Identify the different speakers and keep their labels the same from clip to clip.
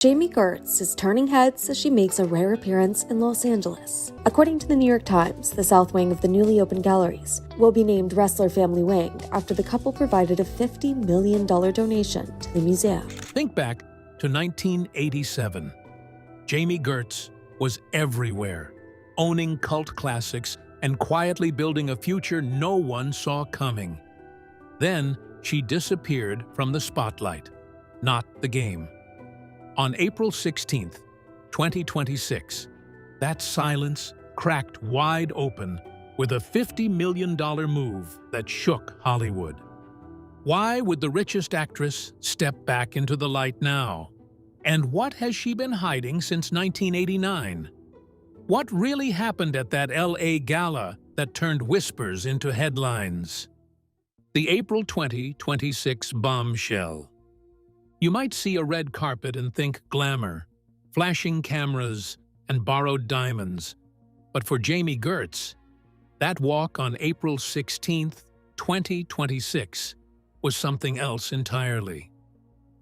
Speaker 1: Jami Gertz is turning heads as she makes a rare appearance in Los Angeles. According to the New York Times, the South Wing of the newly opened galleries will be named Wrestler Family Wing after the couple provided a $50 million donation to the museum.
Speaker 2: Think back to 1987. Jami Gertz was everywhere, owning cult classics and quietly building a future no one saw coming. Then she disappeared from the spotlight, not the game. On April 16, 2026, that silence cracked wide open with a $50 million move that shook Hollywood. Why would the richest actress step back into the light now? And what has she been hiding since 1989? What really happened at that LA gala that turned whispers into headlines? The April 2026 bombshell. You might see a red carpet and think glamour, flashing cameras, and borrowed diamonds. But for Jami Gertz, that walk on April 16, 2026, was something else entirely.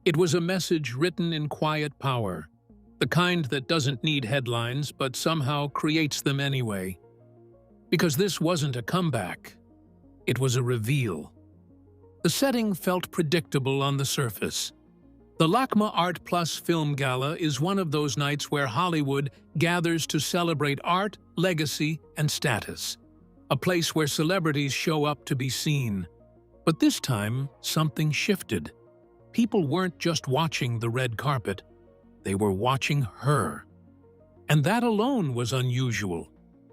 Speaker 2: It was a message written in quiet power, the kind that doesn't need headlines but somehow creates them anyway. Because this wasn't a comeback, it was a reveal. The setting felt predictable on the surface. The LACMA Art Plus Film Gala is one of those nights where Hollywood gathers to celebrate art, legacy, and status. A place where celebrities show up to be seen. But this time, something shifted. People weren't just watching the red carpet, they were watching her. And that alone was unusual,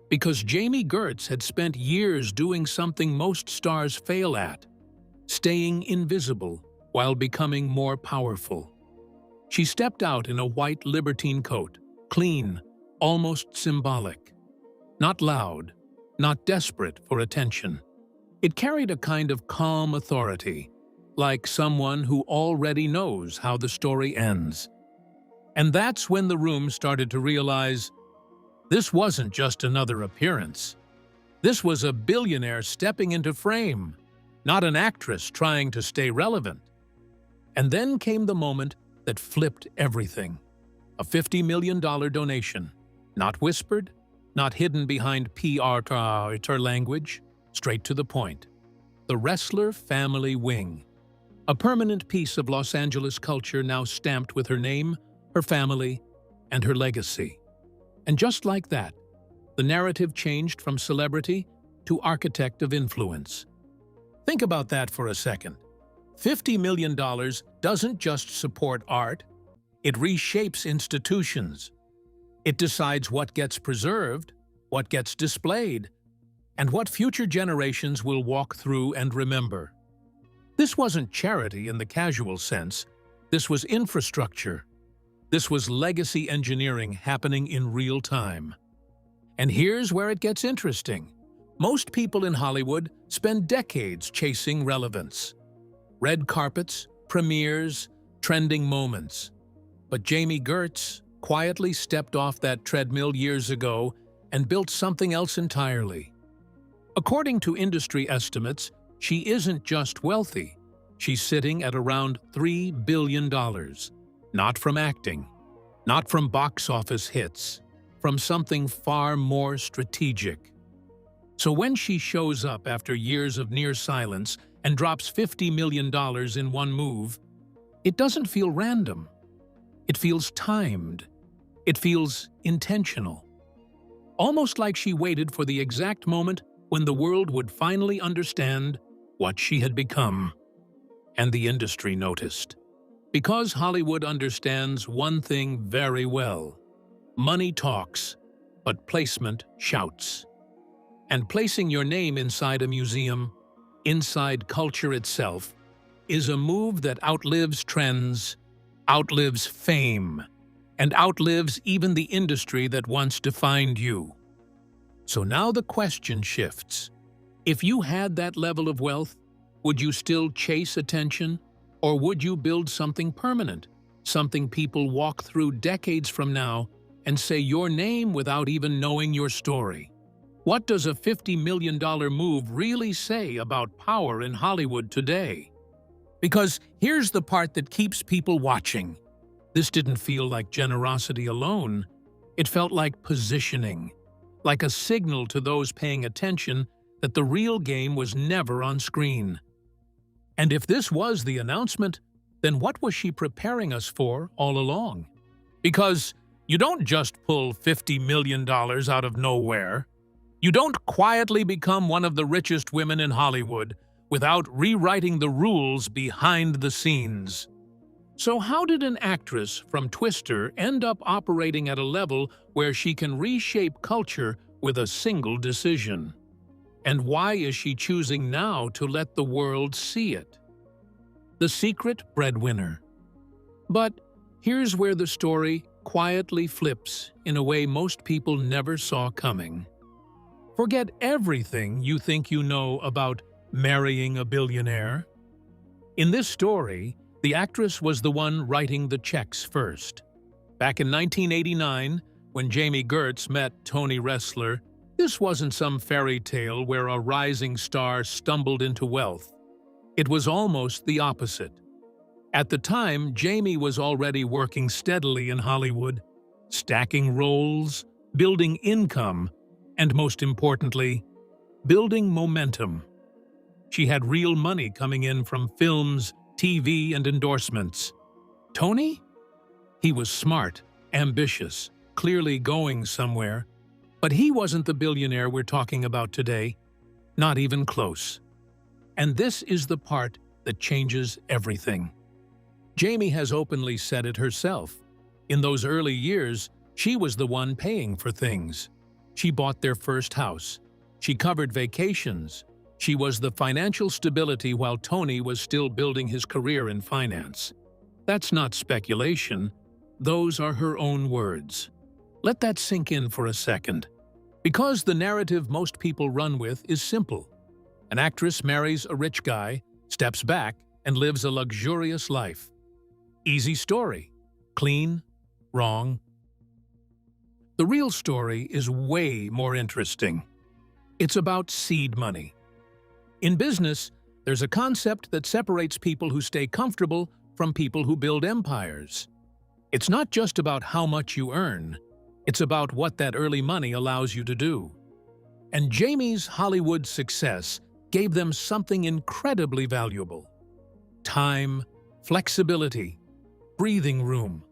Speaker 2: because Jami Gertz had spent years doing something most stars fail at, staying invisible while becoming more powerful. She stepped out in a white libertine coat, clean, almost symbolic. Not loud, not desperate for attention. It carried a kind of calm authority, like someone who already knows how the story ends. And that's when the room started to realize this wasn't just another appearance. This was a billionaire stepping into frame, not an actress trying to stay relevant. And then came the moment that flipped everything. A $50 million donation, not whispered, not hidden behind PR language, straight to the point. The Wrestler Family Wing. A permanent piece of Los Angeles culture now stamped with her name, her family, and her legacy. And just like that, the narrative changed from celebrity to architect of influence. Think about that for a second. $50 million doesn't just support art, it reshapes institutions. It decides what gets preserved, what gets displayed, and what future generations will walk through and remember. This wasn't charity in the casual sense, this was infrastructure. This was legacy engineering happening in real time. And here's where it gets interesting. Most people in Hollywood spend decades chasing relevance. Red carpets, premieres, trending moments. But Jami Gertz quietly stepped off that treadmill years ago and built something else entirely. According to industry estimates, she isn't just wealthy. She's sitting at around $3 billion. Not from acting, not from box office hits, from something far more strategic. So when she shows up after years of near silence and drops $50 million in one move, it doesn't feel random. It feels timed. It feels intentional. Almost like she waited for the exact moment when the world would finally understand what she had become. And the industry noticed. Because Hollywood understands one thing very well. Money talks, but placement shouts. And placing your name inside a museum, inside culture itself, is a move that outlives trends, outlives fame, and outlives even the industry that once defined you. So now the question shifts. If you had that level of wealth, would you still chase attention? Or would you build something permanent, something people walk through decades from now and say your name without even knowing your story? What does a $50 million move really say about power in Hollywood today? Because here's the part that keeps people watching. This didn't feel like generosity alone. It felt like positioning, like a signal to those paying attention that the real game was never on screen. And if this was the announcement, then what was she preparing us for all along? Because you don't just pull $50 million out of nowhere. You don't quietly become one of the richest women in Hollywood without rewriting the rules behind the scenes. So how did an actress from Twister end up operating at a level where she can reshape culture with a single decision? And why is she choosing now to let the world see it? The secret breadwinner. But here's where the story quietly flips in a way most people never saw coming. Forget everything you think you know about marrying a billionaire. In this story, the actress was the one writing the checks first. Back in 1989, when Jami Gertz met Tony Ressler, this wasn't some fairy tale where a rising star stumbled into wealth. It was almost the opposite. At the time, Jami was already working steadily in Hollywood, stacking roles, building income, and most importantly, building momentum. She had real money coming in from films, TV, and endorsements. Tony? He was smart, ambitious, clearly going somewhere, but he wasn't the billionaire we're talking about today, not even close. And this is the part that changes everything. Jami has openly said it herself. In those early years, she was the one paying for things. She bought their first house. She covered vacations. She was the financial stability while Tony was still building his career in finance. That's not speculation. Those are her own words. Let that sink in for a second. Because the narrative most people run with is simple. An actress marries a rich guy, steps back, and lives a luxurious life. Easy story. Clean, wrong. The real story is way more interesting. It's about seed money. In business, there's a concept that separates people who stay comfortable from people who build empires. It's not just about how much you earn. It's about what that early money allows you to do. And Jami's Hollywood success gave them something incredibly valuable. Time, flexibility, breathing room.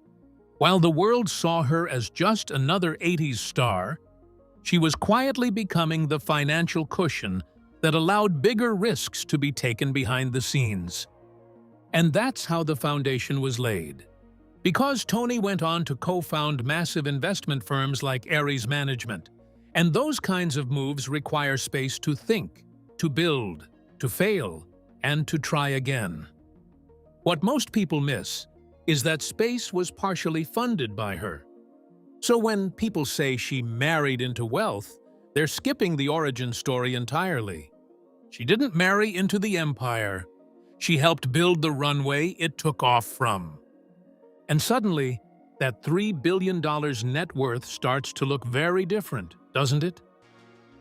Speaker 2: While the world saw her as just another 80s star, she was quietly becoming the financial cushion that allowed bigger risks to be taken behind the scenes. And that's how the foundation was laid. Because Tony went on to co-found massive investment firms like Ares Management, and those kinds of moves require space to think, to build, to fail, and to try again. What most people miss is that space was partially funded by her. So when people say she married into wealth, they're skipping the origin story entirely. She didn't marry into the empire. She helped build the runway it took off from. And suddenly, that $3 billion net worth starts to look very different, doesn't it?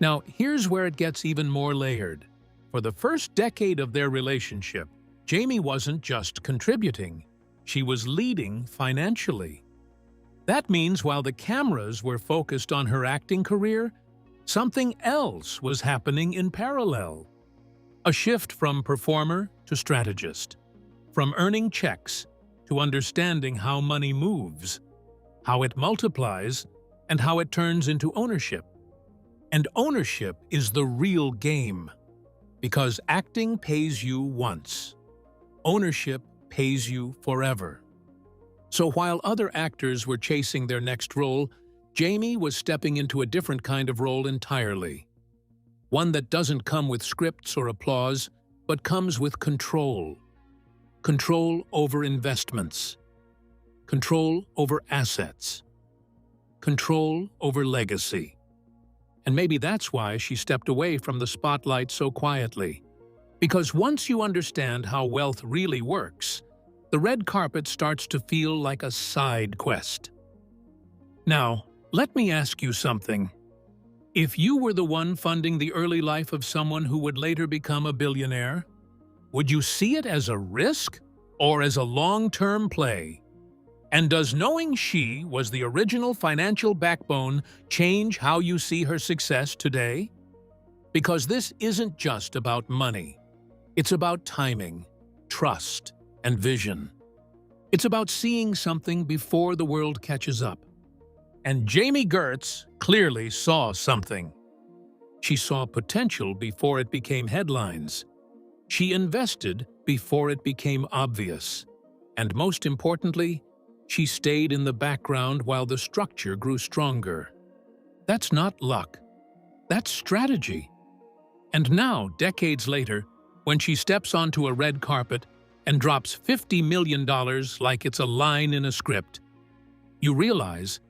Speaker 2: Now, here's where it gets even more layered. For the first decade of their relationship, Jami wasn't just contributing. She was leading financially. That means while the cameras were focused on her acting career, something else was happening in parallel. A shift from performer to strategist, from earning checks to understanding how money moves, how it multiplies, and how it turns into ownership. And ownership is the real game, because acting pays you once. Ownership pays you forever. So while other actors were chasing their next role, Jami was stepping into a different kind of role entirely. One that doesn't come with scripts or applause, but comes with control. Control over investments. Control over assets. Control over legacy. And maybe that's why she stepped away from the spotlight so quietly. Because once you understand how wealth really works, the red carpet starts to feel like a side quest. Now, let me ask you something. If you were the one funding the early life of someone who would later become a billionaire, would you see it as a risk or as a long-term play? And does knowing she was the original financial backbone change how you see her success today? Because this isn't just about money. It's about timing, trust, and vision. It's about seeing something before the world catches up. And Jami Gertz clearly saw something. She saw potential before it became headlines. She invested before it became obvious. And most importantly, she stayed in the background while the structure grew stronger. That's not luck. That's strategy. And now, decades later, when she steps onto a red carpet and drops $50 million like it's a line in a script, you realize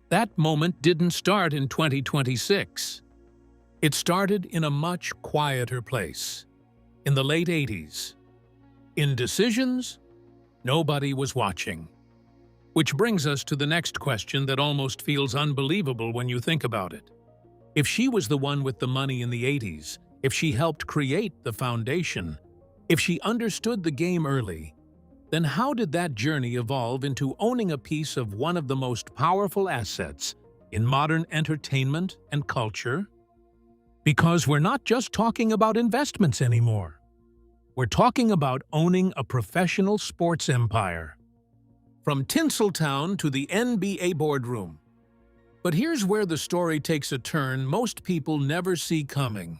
Speaker 2: that moment didn't start in 2026. It started in a much quieter place, in the late 80s. In decisions, nobody was watching. Which brings us to the next question that almost feels unbelievable when you think about it. If she was the one with the money in the 80s, if she helped create the foundation, if she understood the game early, then how did that journey evolve into owning a piece of one of the most powerful assets in modern entertainment and culture? Because we're not just talking about investments anymore. We're talking about owning a professional sports empire. From Tinseltown to the NBA boardroom. But here's where the story takes a turn most people never see coming.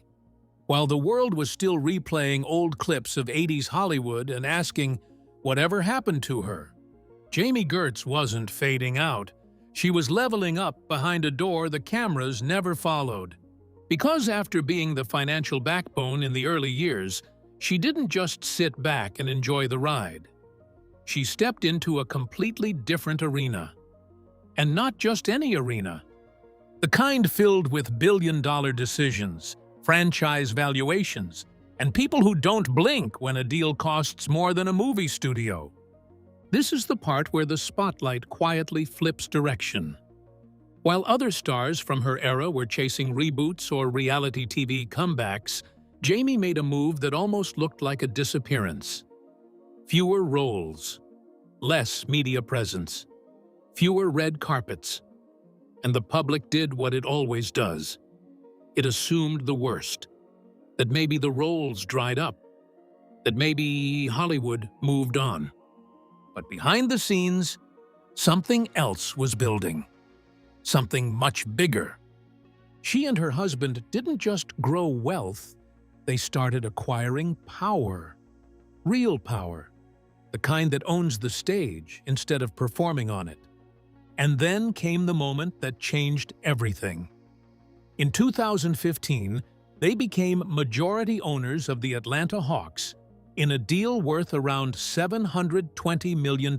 Speaker 2: While the world was still replaying old clips of 80s Hollywood and asking, whatever happened to her? Jami Gertz wasn't fading out. She was leveling up behind a door the cameras never followed. Because after being the financial backbone in the early years, she didn't just sit back and enjoy the ride. She stepped into a completely different arena. And not just any arena. The kind filled with billion-dollar decisions, franchise valuations, and people who don't blink when a deal costs more than a movie studio. This is the part where the spotlight quietly flips direction. While other stars from her era were chasing reboots or reality TV comebacks, Jami made a move that almost looked like a disappearance. Fewer roles, less media presence, fewer red carpets, and the public did what it always does. It assumed the worst, that maybe the roles dried up, that maybe Hollywood moved on. But behind the scenes, something else was building, something much bigger. She and her husband didn't just grow wealth, they started acquiring power, real power. The kind that owns the stage instead of performing on it. And then came the moment that changed everything. In 2015, they became majority owners of the Atlanta Hawks in a deal worth around $720 million.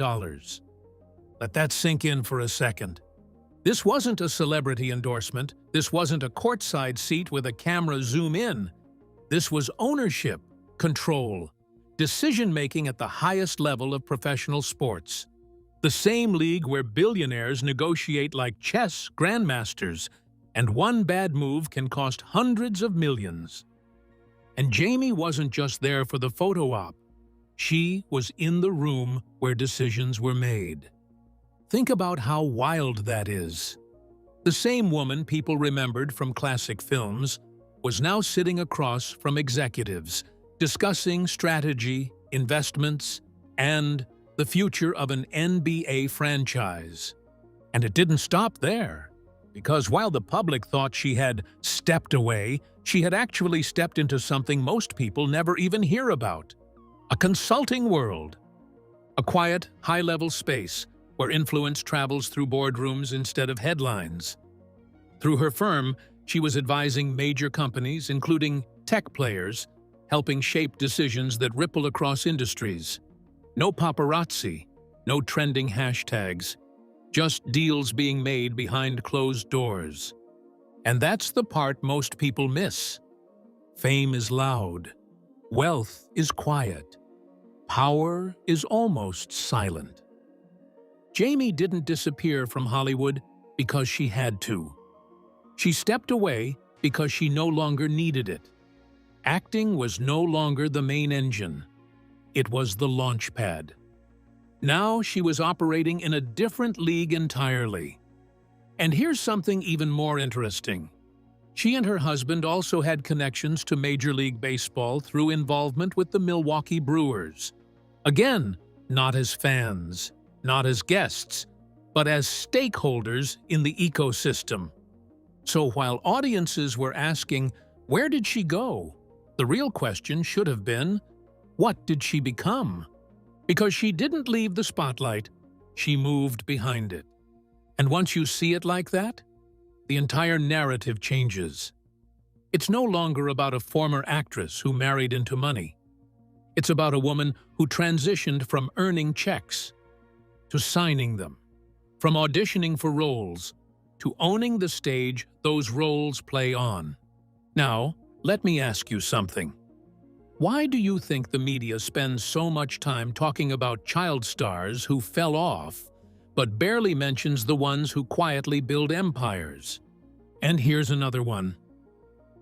Speaker 2: Let that sink in for a second. This wasn't a celebrity endorsement. This wasn't a courtside seat with a camera zoom in. This was ownership, control, decision-making at the highest level of professional sports. The same league where billionaires negotiate like chess grandmasters, and one bad move can cost hundreds of millions. And Jami wasn't just there for the photo op. She was in the room where decisions were made. Think about how wild that is. The same woman people remembered from classic films was now sitting across from executives, discussing strategy, investments, and the future of an NBA franchise. And it didn't stop there, because while the public thought she had stepped away, she had actually stepped into something most people never even hear about: a consulting world. A quiet, high-level space where influence travels through boardrooms instead of headlines. Through her firm, she was advising major companies, including tech players, helping shape decisions that ripple across industries. No paparazzi, no trending hashtags, just deals being made behind closed doors. And that's the part most people miss. Fame is loud. Wealth is quiet. Power is almost silent. Jami didn't disappear from Hollywood because she had to. She stepped away because she no longer needed it. Acting was no longer the main engine. It was the launch pad. Now she was operating in a different league entirely. And here's something even more interesting. She and her husband also had connections to Major League Baseball through involvement with the Milwaukee Brewers. Again, not as fans, not as guests, but as stakeholders in the ecosystem. So while audiences were asking, where did she go? The real question should have been, what did she become? Because she didn't leave the spotlight, she moved behind it. And once you see it like that, the entire narrative changes. It's no longer about a former actress who married into money. It's about a woman who transitioned from earning checks to signing them, from auditioning for roles to owning the stage those roles play on. Now, let me ask you something. Why do you think the media spends so much time talking about child stars who fell off, but barely mentions the ones who quietly build empires? And here's another one.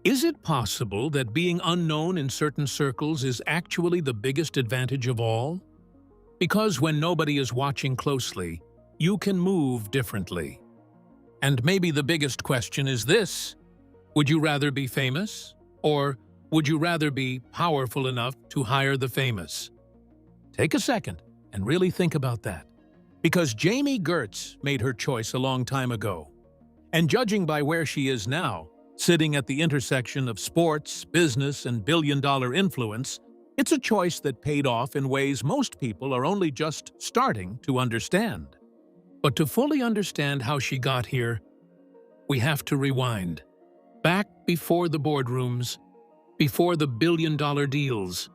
Speaker 2: Is it possible that being unknown in certain circles is actually the biggest advantage of all? Because when nobody is watching closely, you can move differently. And maybe the biggest question is this: would you rather be famous, or would you rather be powerful enough to hire the famous? Take a second and really think about that. Because Jami Gertz made her choice a long time ago. And judging by where she is now, sitting at the intersection of sports, business, and billion-dollar influence, it's a choice that paid off in ways most people are only just starting to understand. But to fully understand how she got here, we have to rewind. Back before the boardrooms, before the billion-dollar deals,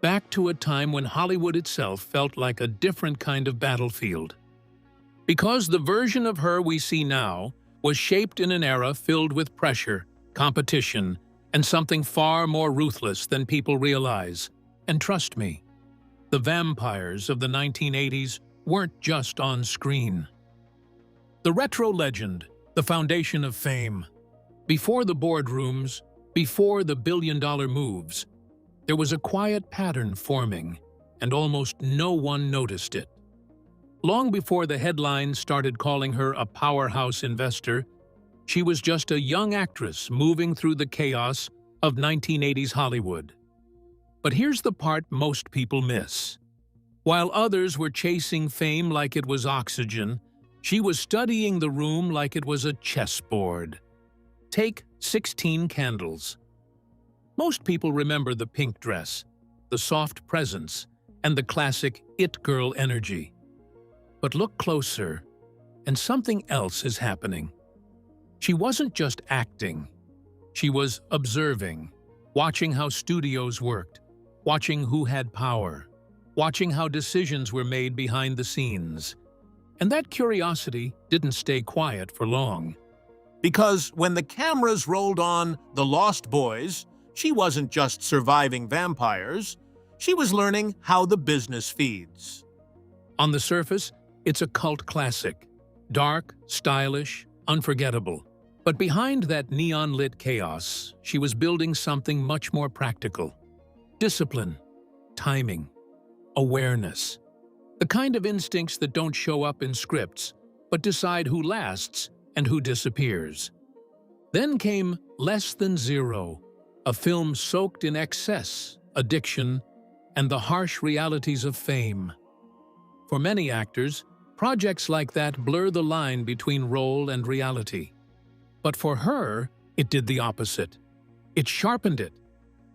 Speaker 2: back to a time when Hollywood itself felt like a different kind of battlefield. Because the version of her we see now was shaped in an era filled with pressure, competition, and something far more ruthless than people realize. And trust me, the vampires of the 1980s weren't just on screen. The retro legend, the foundation of fame. Before the boardrooms, before the billion-dollar moves, there was a quiet pattern forming, and almost no one noticed it. Long before the headlines started calling her a powerhouse investor, she was just a young actress moving through the chaos of 1980s Hollywood. But here's the part most people miss. While others were chasing fame like it was oxygen, she was studying the room like it was a chessboard. Take 16 Candles. Most people remember the pink dress, the soft presence, and the classic it girl energy. But look closer, and something else is happening. She wasn't just acting. She was observing, watching how studios worked, watching who had power, watching how decisions were made behind the scenes. And that curiosity didn't stay quiet for long. Because when the cameras rolled on The Lost Boys, she wasn't just surviving vampires, she was learning how the business feeds. On the surface, it's a cult classic. Dark, stylish, unforgettable. But behind that neon-lit chaos, she was building something much more practical. Discipline, timing, awareness. The kind of instincts that don't show up in scripts, but decide who lasts and who disappears. Then came Less Than Zero, a film soaked in excess, addiction, and the harsh realities of fame. For many actors, projects like that blur the line between role and reality. But for her, it did the opposite. It sharpened it.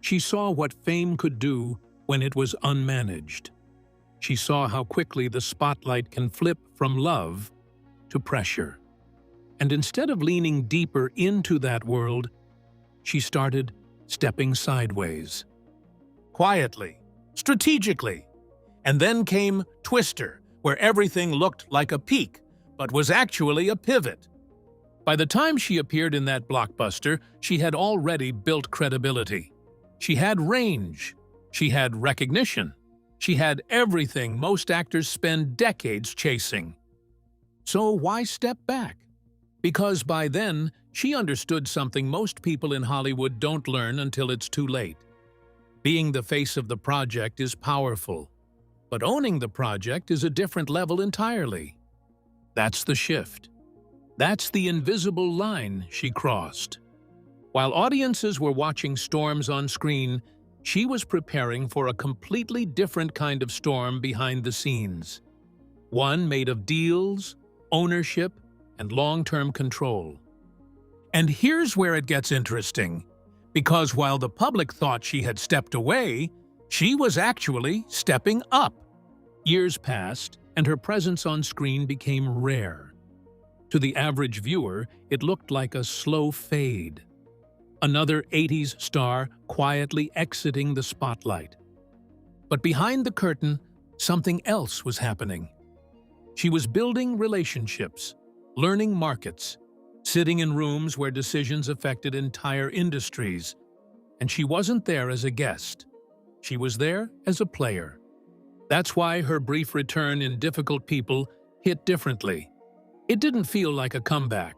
Speaker 2: She saw what fame could do when it was unmanaged. She saw how quickly the spotlight can flip from love to pressure. And instead of leaning deeper into that world, she started stepping sideways. Quietly, strategically. And then came Twister, where everything looked like a peak, but was actually a pivot. By the time she appeared in that blockbuster, she had already built credibility. She had range. She had recognition. She had everything most actors spend decades chasing. So why step back? Because by then, she understood something most people in Hollywood don't learn until it's too late. Being the face of the project is powerful, But owning the project is a different level entirely. That's the shift. That's the invisible line she crossed. While audiences were watching storms on screen, she was preparing for a completely different kind of storm behind the scenes. One made of deals, ownership, and long-term control. And here's where it gets interesting, because while the public thought she had stepped away, she was actually stepping up. Years passed, and her presence on screen became rare. To the average viewer, it looked like a slow fade. Another 80s star quietly exiting the spotlight. But behind the curtain, something else was happening. She was building relationships, learning markets, sitting in rooms where decisions affected entire industries. And she wasn't there as a guest. She was there as a player. That's why her brief return in Difficult People hit differently. It didn't feel like a comeback.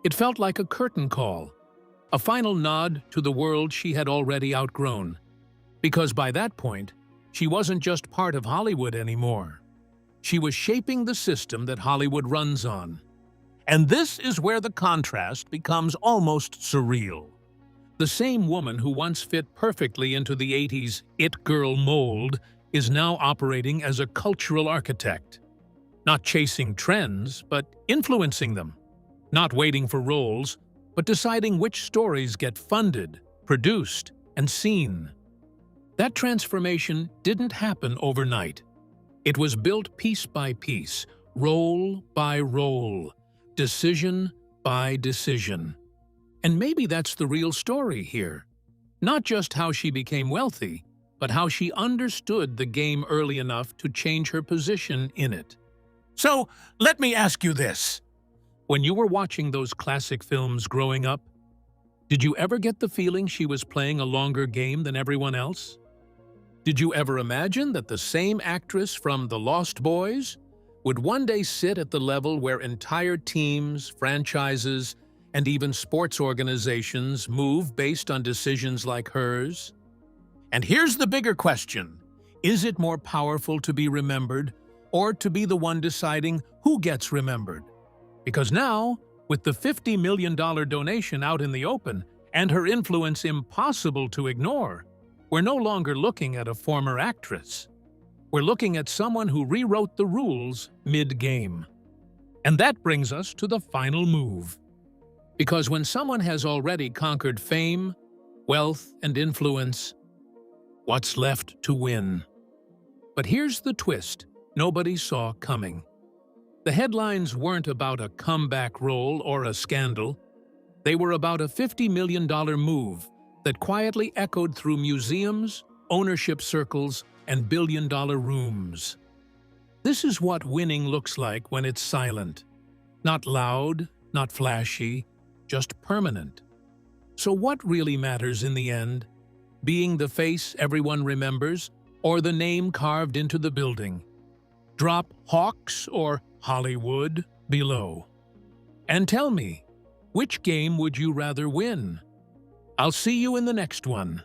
Speaker 2: It felt like a curtain call, a final nod to the world she had already outgrown. Because by that point, she wasn't just part of Hollywood anymore. She was shaping the system that Hollywood runs on. And this is where the contrast becomes almost surreal. The same woman who once fit perfectly into the 80s it-girl mold is now operating as a cultural architect. Not chasing trends, but influencing them. Not waiting for roles, but deciding which stories get funded, produced, and seen. That transformation didn't happen overnight. It was built piece by piece, role by role, decision by decision. And maybe that's the real story here. Not just how she became wealthy, but how she understood the game early enough to change her position in it. So, let me ask you this. When you were watching those classic films growing up, did you ever get the feeling she was playing a longer game than everyone else? Did you ever imagine that the same actress from The Lost Boys would one day sit at the level where entire teams, franchises, and even sports organizations move based on decisions like hers? And here's the bigger question. Is it more powerful to be remembered or to be the one deciding who gets remembered? Because now, with the $50 million donation out in the open and her influence impossible to ignore, we're no longer looking at a former actress. We're looking at someone who rewrote the rules mid-game. And that brings us to the final move. Because when someone has already conquered fame, wealth, and influence, what's left to win? But here's the twist nobody saw coming. The headlines weren't about a comeback role or a scandal. They were about a $50 million move that quietly echoed through museums, ownership circles, and billion-dollar rooms. This is what winning looks like when it's silent. Not loud, not flashy, just permanent. So what really matters in the end? Being the face everyone remembers, or the name carved into the building? Drop Hawks or Hollywood below. And tell me, which game would you rather win? I'll see you in the next one.